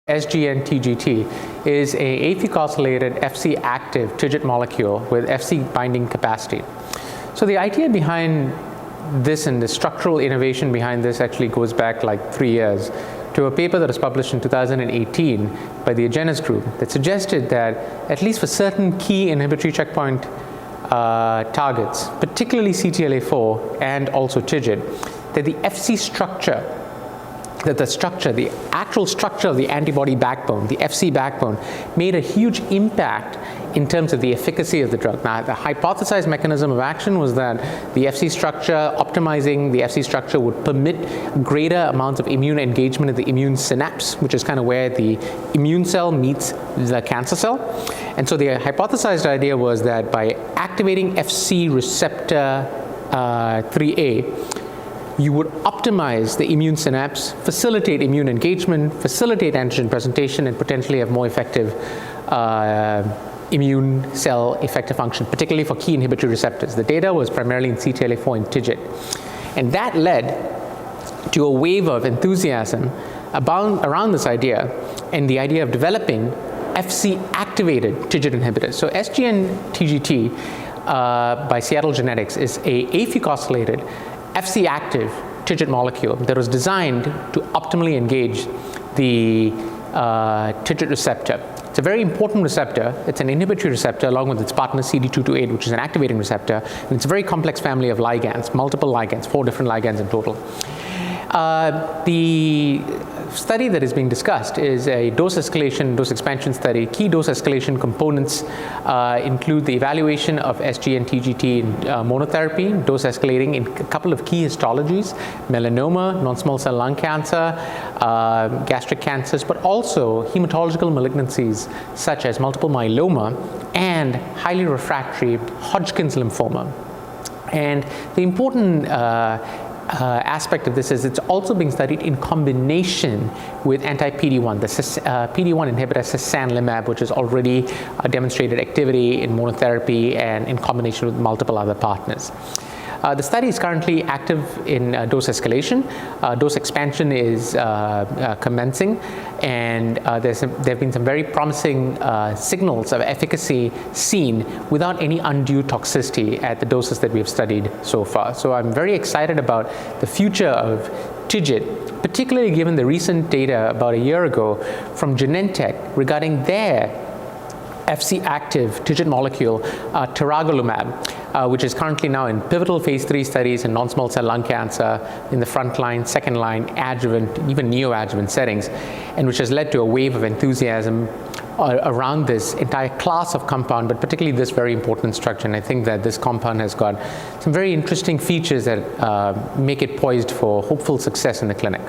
SGN-TGT is a afucosylated Fc-active TIGIT molecule with Fc binding capacity. So the idea behind this and the structural innovation behind this actually goes back like 3 years to a paper that was published in 2018 by the Agenus group that suggested that at least for certain key inhibitory checkpoint targets, particularly CTLA-4 and also TIGIT, that the Fc structure, the actual structure of the antibody backbone, the Fc backbone, made a huge impact in terms of the efficacy of the drug. Now, the hypothesized mechanism of action was that the Fc structure, optimizing the Fc structure would permit greater amounts of immune engagement of the immune synapse, which is kind of where the immune cell meets the cancer cell. And so the hypothesized idea was that by activating Fc receptor 3A, you would optimize the immune synapse, facilitate immune engagement, facilitate antigen presentation, and potentially have more effective immune cell effector function, particularly for key inhibitory receptors. The data was primarily in CTLA-4 and TIGIT. And that led to a wave of enthusiasm around this idea and the idea of developing Fc-activated TIGIT inhibitors. So SGN-TGT by Seattle Genetics is a afucosylated Fc-active TIGIT molecule that was designed to optimally engage the TIGIT receptor. It's a very important receptor. It's an inhibitory receptor along with its partner CD228, which is an activating receptor. And it's a very complex family of ligands, multiple ligands, 4 different ligands in total. The study that is being discussed is a dose escalation, dose expansion study. Key dose escalation components include the evaluation of SGN-TGT in monotherapy, dose escalating in a couple of key histologies, melanoma, non-small cell lung cancer, gastric cancers, but also hematological malignancies such as multiple myeloma and highly refractory Hodgkin's lymphoma. And the important aspect of this is it's also being studied in combination with anti-PD-1, the PD-1 inhibitor sasanlimab, which has already demonstrated activity in monotherapy and in combination with multiple other partners. The study is currently active in dose escalation. Dose expansion is commencing, and there have been some very promising signals of efficacy seen without any undue toxicity at the doses that we have studied so far. So I'm very excited about the future of TIGIT, particularly given the recent data about a year ago from Genentech regarding their Fc-active TIGIT molecule, tiragolumab, which is currently now in pivotal phase 3 studies in non-small cell lung cancer in the front line, second line, adjuvant, even neoadjuvant settings, and which has led to a wave of enthusiasm around this entire class of compound, but particularly this very important structure. And I think that this compound has got some very interesting features that make it poised for hopeful success in the clinic.